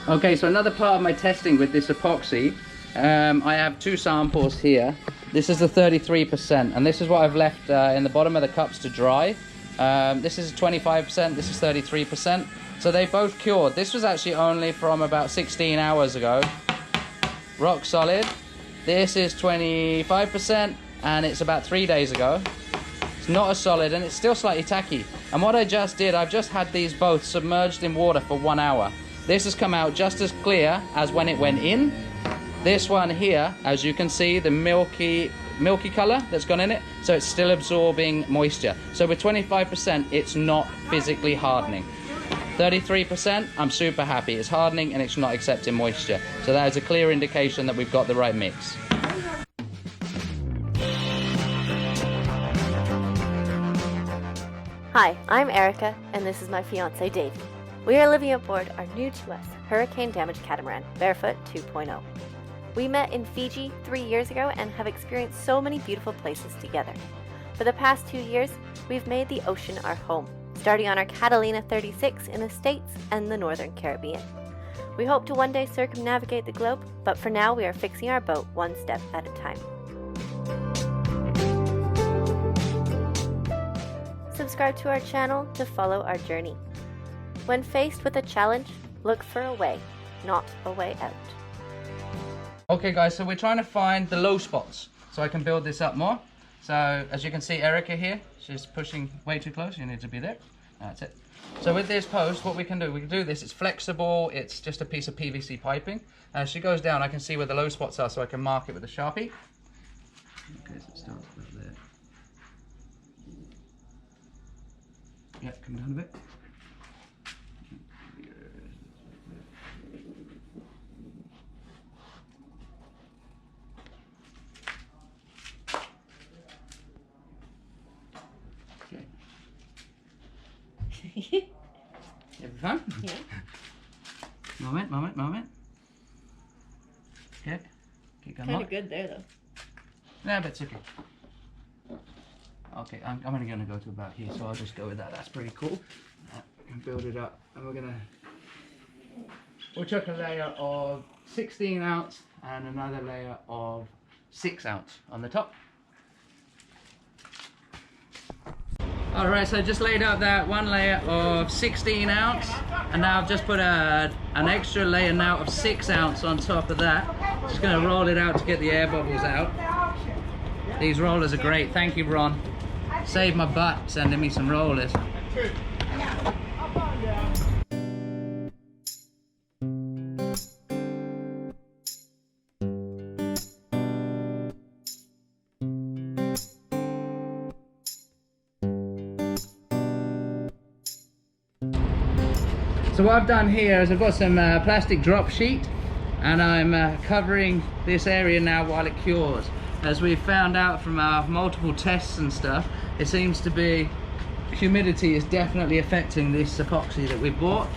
Okay, so another part of my testing with this epoxy, I have two samples here. This is the 33%, and this is what I've left in the bottom of the cups to dry. This is 25%, this is 33%. So they both cured. This was actually only from about 16 hours ago. Rock solid. This is 25%, and it's about 3 days ago. It's not as solid, and it's still slightly tacky. And what I just did, I've just had these both submerged in water for 1 hour. This has come out just as clear as when it went in. This one here, as you can see, the milky color that's gone in it, so it's still absorbing moisture. So with 25%, it's not physically hardening. 33%, I'm super happy. It's hardening and it's not accepting moisture. So that is a clear indication that we've got the right mix. Hi, I'm Erica, and this is my fiance Davy. We are living aboard our new to us hurricane-damaged catamaran, Barefoot 2.0. We met in Fiji 3 years ago and have experienced so many beautiful places together. For the past 2 years, we've made the ocean our home, starting on our Catalina 36 in the States and the Northern Caribbean. We hope to one day circumnavigate the globe, but for now we are fixing our boat one step at a time. Subscribe to our channel to follow our journey. When faced with a challenge, look for a way, not a way out. Okay guys, so we're trying to find the low spots so I can build this up more. So as you can see, Erica here, she's pushing way too close. You need to be there. That's it. So with this post, what we can do this, it's flexible, it's just a piece of PVC piping. As she goes down, I can see where the low spots are, so I can mark it with a Sharpie. Okay, so it starts with there. Yeah, come down a bit. Everything? Yeah. Moment. Okay. Keep going. Kind of good there though. Yeah, but it's okay. Okay, I'm only going to go to about here, so I'll just go with that. That's pretty cool. And build it up. And we'll chuck a layer of 16 ounce and another layer of 6 ounce on the top. Alright, so I just laid out that one layer of 16 ounce, and now I've just put an extra layer now of 6 ounce on top of that. Just going to roll it out to get the air bubbles out. These rollers are great, thank you Ron. Saved my butt sending me some rollers. So what I've done here is I've got some plastic drop sheet, and I'm covering this area now while it cures. As we found out from our multiple tests and stuff, it seems to be humidity is definitely affecting this epoxy that we bought.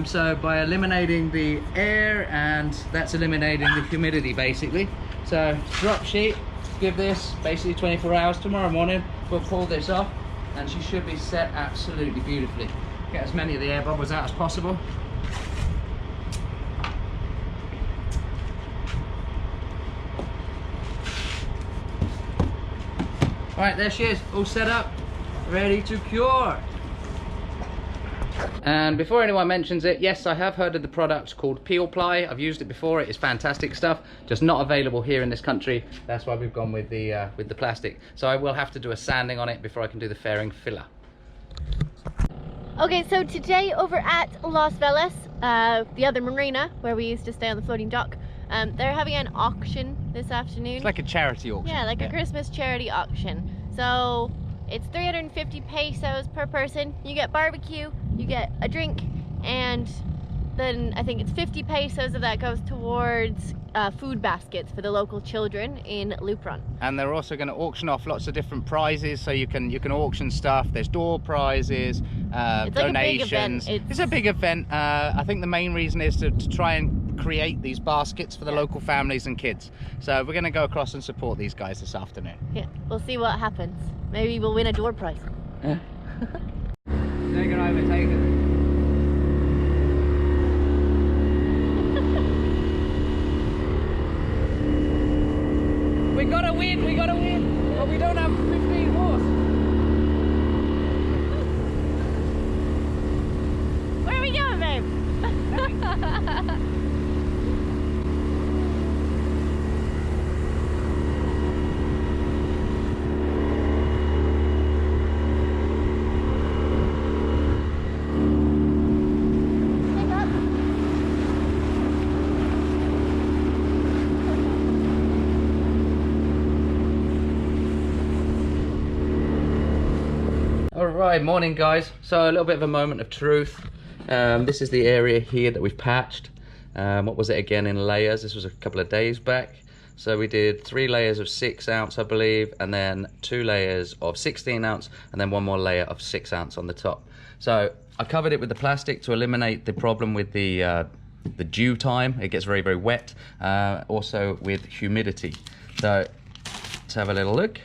So by eliminating the air, and that's eliminating the humidity basically. So drop sheet, give this basically 24 hours. Tomorrow morning we'll pull this off and she should be set absolutely beautifully. Get as many of the air bubbles out as possible. Right, there she is, all set up, ready to cure. And before anyone mentions it, yes, I have heard of the product called Peel Ply. I've used it before. It is fantastic stuff, just not available here in this country. That's why we've gone with the plastic. So I will have to do a sanding on it before I can do the fairing filler. Okay, so today over at Las Vegas, the other marina where we used to stay on the floating dock, they're having an auction this afternoon. It's like a charity auction. Yeah, like a Christmas charity auction. So it's 350 pesos per person. You get barbecue, you get a drink, and then I think it's 50 pesos of that goes towards food baskets for the local children in Lupron. And they're also going to auction off lots of different prizes, so you can auction stuff. There's door prizes, it's donations. Like it's a big event. I think the main reason is to try and create these baskets for the local families and kids. So we're going to go across and support these guys this afternoon. Yeah, we'll see what happens. Maybe we'll win a door prize. Yeah. They're going to overtake it. Right, morning guys. So a little bit of a moment of truth. This is the area here that we've patched. What was it again in layers? This was a couple of days back. So we did 3 layers of 6 ounce, I believe, and then 2 layers of 16 ounce, and then 1 more layer of 6 ounce on the top. So I covered it with the plastic to eliminate the problem with the dew time. It gets very, very wet. Also with humidity. So let's have a little look.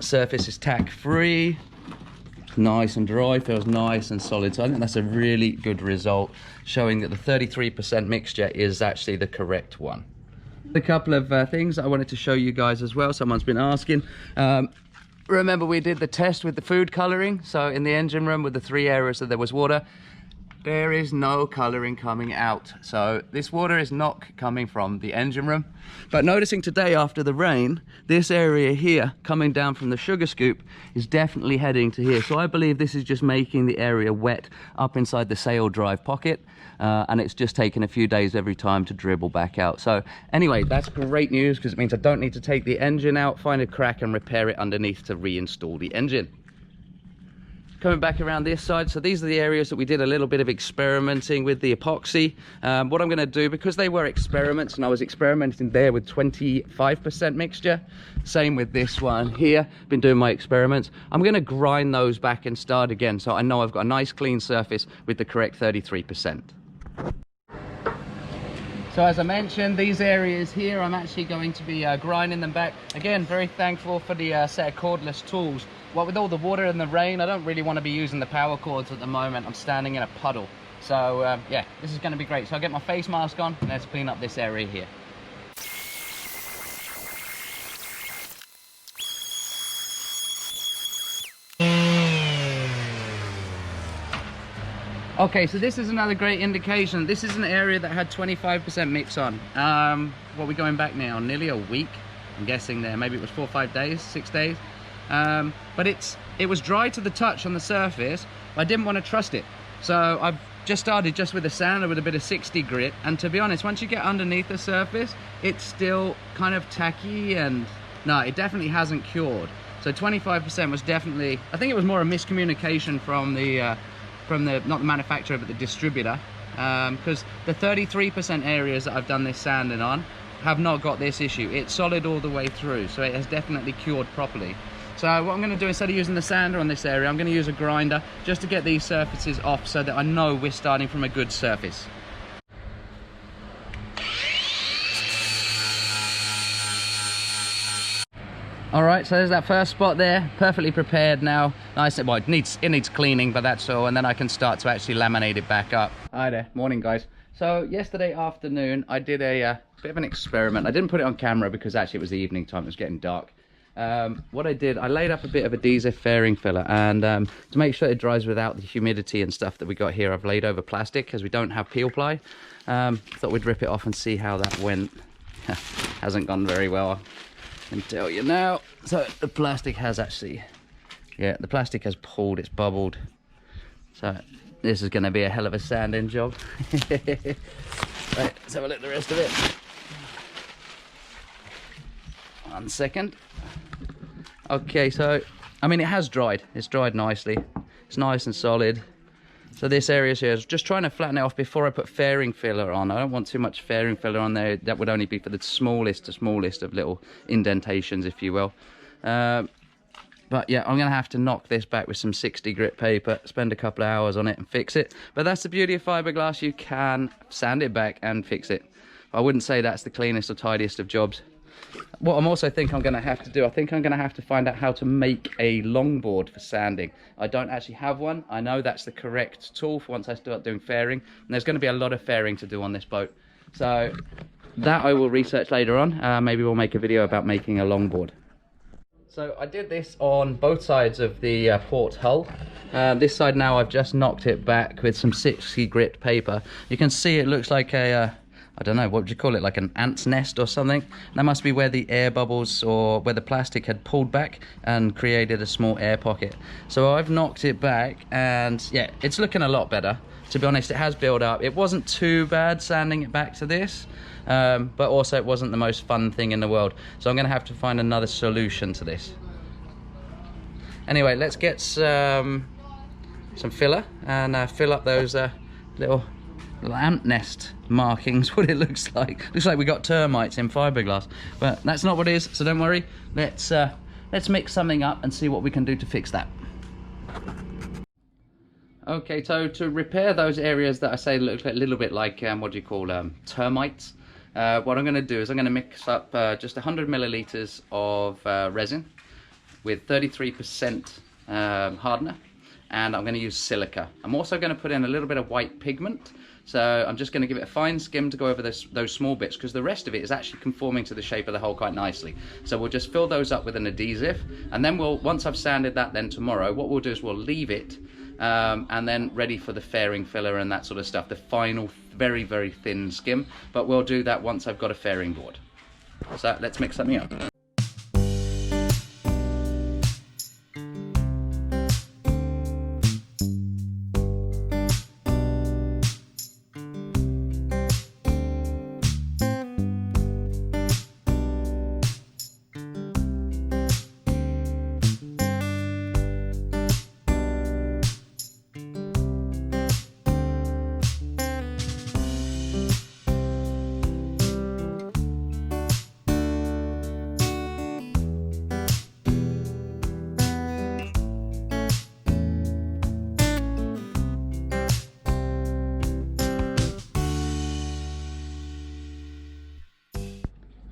Surface is tack free, nice and dry, feels nice and solid. So I think that's a really good result, showing that the 33% mixture is actually the correct one. A couple of things I wanted to show you guys as well. Someone's been asking. Remember we did the test with the food coloring. So in the engine room with the 3 areas that there was water, there is no coloring coming out. So this water is not coming from the engine room. But noticing today after the rain, this area here coming down from the sugar scoop is definitely heading to here. So I believe this is just making the area wet up inside the sail drive pocket. And it's just taken a few days every time to dribble back out. So anyway, that's great news because it means I don't need to take the engine out, find a crack and repair it underneath to reinstall the engine. Coming back around this side, so these are the areas that we did a little bit of experimenting with the epoxy. What I'm going to do, because they were experiments and I was experimenting there with 25% mixture, same with this one here, been doing my experiments, I'm going to grind those back and start again so I know I've got a nice clean surface with the correct 33%. So as I mentioned, these areas here, I'm actually going to be grinding them back. Again, very thankful for the set of cordless tools. What with all the water and the rain, I don't really want to be using the power cords at the moment. I'm standing in a puddle. So yeah, this is going to be great. So I'll get my face mask on and let's clean up this area here. Okay, so this is another great indication. This is an area that had 25% mix on. What are we going back now? Nearly a week, I'm guessing there. Maybe it was 4 or 5 days, 6 days. But it was dry to the touch on the surface. I didn't want to trust it. So I've just started just with a sander with a bit of 60 grit. And to be honest, once you get underneath the surface, it's still kind of tacky and no, it definitely hasn't cured. So 25% was definitely, I think it was more a miscommunication from the, not the manufacturer, but the distributor. Because the 33% areas that I've done this sanding on have not got this issue. It's solid all the way through, so it has definitely cured properly. So what I'm going to do, instead of using the sander on this area, I'm going to use a grinder just to get these surfaces off so that I know we're starting from a good surface. All right, so there's that first spot there, perfectly prepared now. Nice, well, it needs cleaning, but that's all, and then I can start to actually laminate it back up. Hi there, morning guys. So yesterday afternoon, I did a bit of an experiment. I didn't put it on camera because actually it was the evening time, it was getting dark. What I did, I laid up a bit of adhesive fairing filler, and to make sure it dries without the humidity and stuff that we got here, I've laid over plastic because we don't have peel ply. Thought we'd rip it off and see how that went. Hasn't gone very well, I can tell you now. So the plastic has actually, yeah, the plastic has pulled, it's bubbled. So this is going to be a hell of a sanding job. Right, let's have a look at the rest of it. 1 second. Okay, so I mean it has dried. It's dried nicely. It's nice and solid. So this area here is just trying to flatten it off before I put fairing filler on. I don't want too much fairing filler on there. That would only be for the smallest of little indentations, if you will. But yeah, I'm going to have to knock this back with some 60 grit paper, spend a couple of hours on it and fix it. But that's the beauty of fiberglass. You can sand it back and fix it. I wouldn't say that's the cleanest or tidiest of jobs. What I'm also think I'm going to have to do, I think I'm going to have to find out how to make a longboard for sanding. I don't actually have one. I know that's the correct tool for once I start doing fairing. And there's going to be a lot of fairing to do on this boat. So that I will research later on. Maybe we'll make a video about making a longboard. So I did this on both sides of the port hull. This side now I've just knocked it back with some 60 grit paper. You can see it looks like a I don't know, what would you call it, like an ant's nest or something. That must be where the air bubbles, or where the plastic had pulled back and created a small air pocket. So I've knocked it back, and yeah, it's looking a lot better. To be honest, it has built up. It wasn't too bad sanding it back to this, but also it wasn't the most fun thing in the world. So I'm gonna have to find another solution to this. Anyway, let's get some filler and fill up those little ant nest markings. What it looks like we got termites in fiberglass, but that's not what it is, so don't worry. Let's mix something up and see what we can do to fix that. Okay, so to repair those areas that I say look a little bit like what do you call termites, what I'm going to do is I'm going to mix up just 100 milliliters of resin with 33% hardener, and I'm going to use silica. I'm also going to put in a little bit of white pigment. So I'm just going to give it a fine skim to go over those small bits, because the rest of it is actually conforming to the shape of the hole quite nicely. So we'll just fill those up with an adhesive, and then once I've sanded that, then tomorrow what we'll do is we'll leave it and then ready for the fairing filler and that sort of stuff, the final very, very thin skim. But we'll do that once I've got a fairing board. So let's mix something up.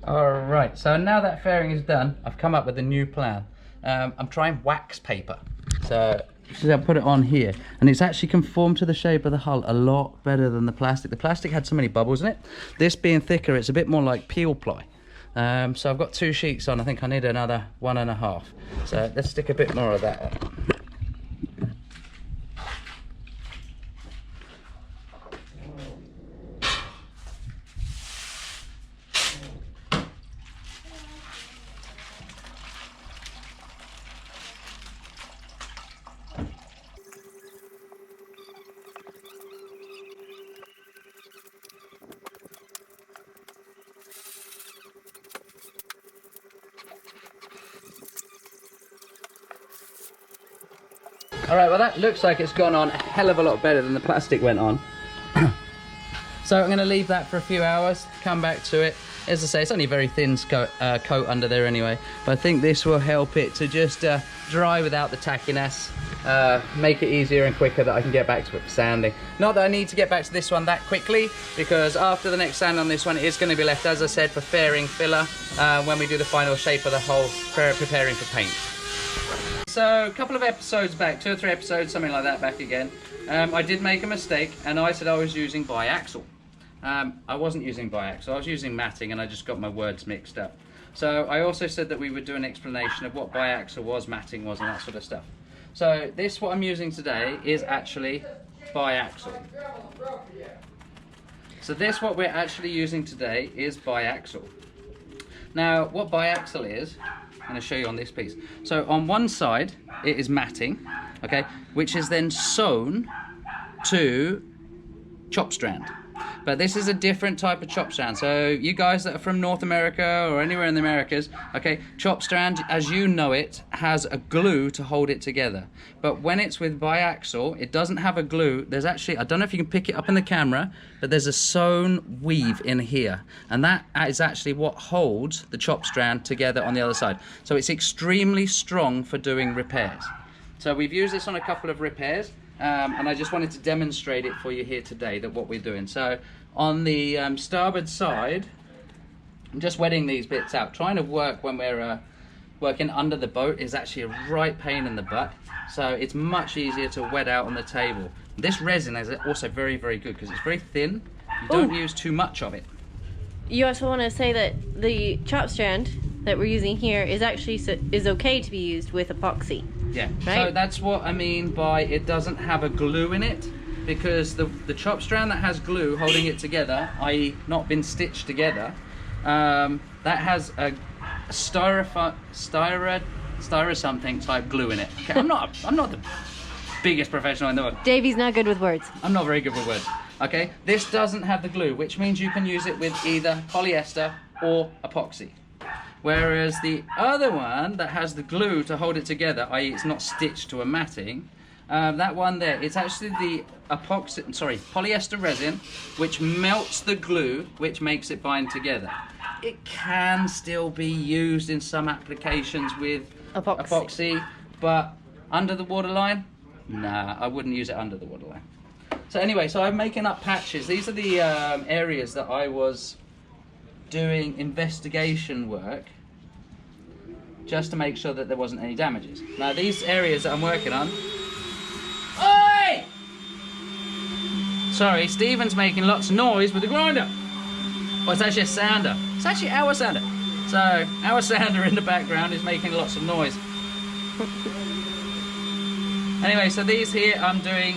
Alright, so now that fairing is done, I've come up with a new plan. I'm trying wax paper. So I'll put it on here, and it's actually conformed to the shape of the hull a lot better than the plastic. The plastic had so many bubbles in it. This being thicker, it's a bit more like peel ply. So I've got 2 sheets on. I think I need another 1.5. So let's stick a bit more of that on. Alright, well that looks like it's gone on a hell of a lot better than the plastic went on. So I'm going to leave that for a few hours, come back to it. As I say, it's only a very thin coat under there anyway, but I think this will help it to just dry without the tackiness, make it easier and quicker that I can get back to it for sanding. Not that I need to get back to this one that quickly, because after the next sand on this one, it's going to be left, as I said, for fairing filler when we do the final shape of the hole, preparing for paint. So a couple of episodes back, 2 or 3 episodes, something like that back again, I did make a mistake, and I said I was using biaxial. I wasn't using biaxial, I was using matting, and I just got my words mixed up. So I also said that we would do an explanation of what biaxial was, matting was, and that sort of stuff. So this, what I'm using today, is actually biaxial. So this, what we're actually using today, is biaxial. Now, what biaxial is, I'm going to show you on this piece. So on one side, it is matting, okay, which is then sewn to chop strand. But this is a different type of chop strand. So you guys that are from North America or anywhere in the Americas, okay, chop strand, as you know it, has a glue to hold it together. But when it's with biaxial, it doesn't have a glue. There's actually, I don't know if you can pick it up in the camera, but there's a sewn weave in here. And that is actually what holds the chop strand together on the other side. So it's extremely strong for doing repairs. So we've used this on a couple of repairs. And I just wanted to demonstrate it for you here today, that what we're doing. So on the starboard side, I'm just wetting these bits out. Trying to work when we're working under the boat is actually a right pain in the butt. So it's much easier to wet out on the table. This resin is also very, very good because it's very thin. You don't use too much of it. You also want to say that the chop strand that we're using here is actually is okay to be used with epoxy. Yeah, right? So that's what I mean by it doesn't have a glue in it. because the chop strand that has glue holding it together, i.e. not been stitched together, that has a styro something type glue in it. Okay, I'm not the biggest professional in the world. Davy's not good with words. I'm not very good with words. Okay, this doesn't have the glue, which means you can use it with either polyester or epoxy. Whereas the other one that has the glue to hold it together, i.e. it's not stitched to a matting, that one there, it's actually the polyester resin, which melts the glue, which makes it bind together. It can still be used in some applications with epoxy, but under the waterline, nah, I wouldn't use it under the waterline. So anyway, so I'm making up patches. These are the areas that I was doing investigation work just to make sure that there wasn't any damages. Now these areas that I'm working on... Oi! Sorry, Stephen's making lots of noise with the grinder. Well, it's actually a sander. It's actually our sander. So our sander in the background is making lots of noise. Anyway, so these here I'm doing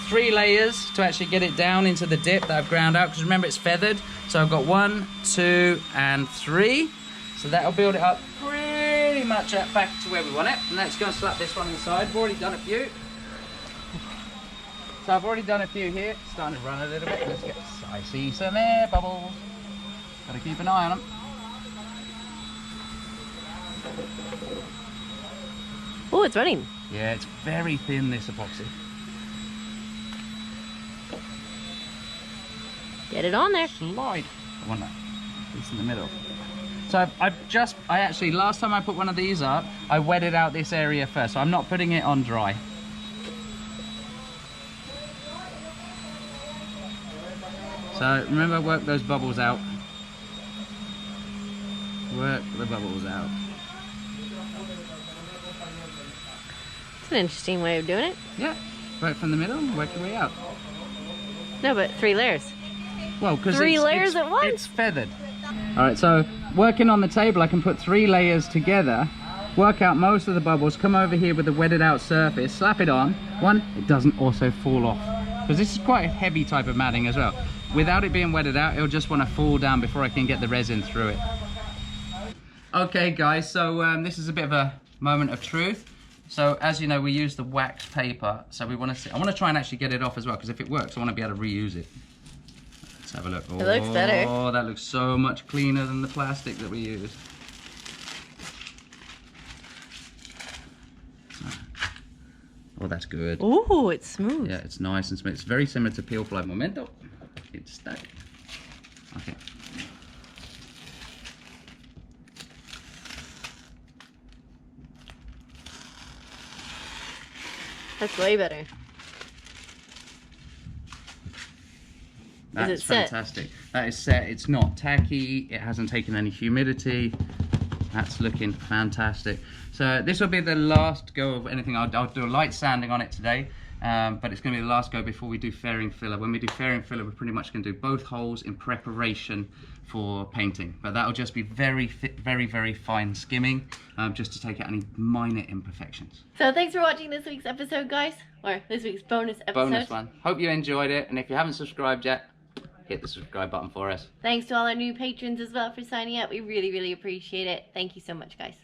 3 layers to actually get it down into the dip that I've ground out, because remember it's feathered. So I've got 1, 2 and 3. So that'll build it up pretty much back to where we want it. And let's go and slap this one inside. I've already done a few. So I've already done a few here. It's starting to run a little bit. Let's get, I see some air bubbles. Gotta keep an eye on them. Oh, it's running. Yeah, it's very thin, this epoxy. Get it on there. Slide. I want that. It's in the middle. So I actually, last time I put one of these up, I wetted out this area first. So I'm not putting it on dry. So remember, work those bubbles out. Work the bubbles out. It's an interesting way of doing it. Yeah, right from the middle, work your way out. No, but 3 layers. Well, because 3 layers at once? It's feathered. All right, so working on the table, I can put 3 layers together, work out most of the bubbles, come over here with the wetted out surface, slap it on. One, it doesn't also fall off, because this is quite a heavy type of matting as well. Without it being wetted out, it'll just want to fall down before I can get the resin through it. Okay guys, so this is a bit of a moment of truth. So as you know, we use the wax paper, so we want to see, I want to try and actually get it off as well, because if it works, I want to be able to reuse it. Let's have a look. It looks better. Oh, that looks so much cleaner than the plastic that we used. Oh, that's good. Ooh, it's smooth. Yeah, it's nice and smooth. It's very similar to peel fly momento. It's stuck. Okay. That's way better. That's fantastic. That is set. It's not tacky. It hasn't taken any humidity. That's looking fantastic. So this will be the last go of anything. I'll do a light sanding on it today, but it's going to be the last go before we do fairing filler. When we do fairing filler, we're pretty much going to do both holes in preparation for painting. But that'll just be very fine skimming, just to take out any minor imperfections. So thanks for watching this week's episode, guys, or this week's bonus episode. Bonus one. Hope you enjoyed it, and if you haven't subscribed yet, hit the subscribe button for us. Thanks to all our new patrons as well for signing up. We really appreciate it. Thank you so much, guys.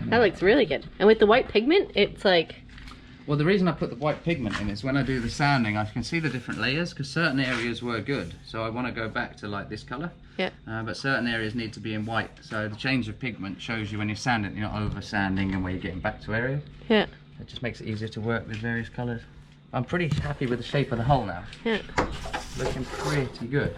That looks really good. And with the white pigment, it's like... Well, the reason I put the white pigment in is when I do the sanding, I can see the different layers, because certain areas were good. So I want to go back to like this colour. Yeah. But certain areas need to be in white. So the change of pigment shows you when you're sanding, you're not over sanding and where you're getting back to areas. Yeah. It just makes it easier to work with various colours. I'm pretty happy with the shape of the hole now. Yeah. Looking pretty good.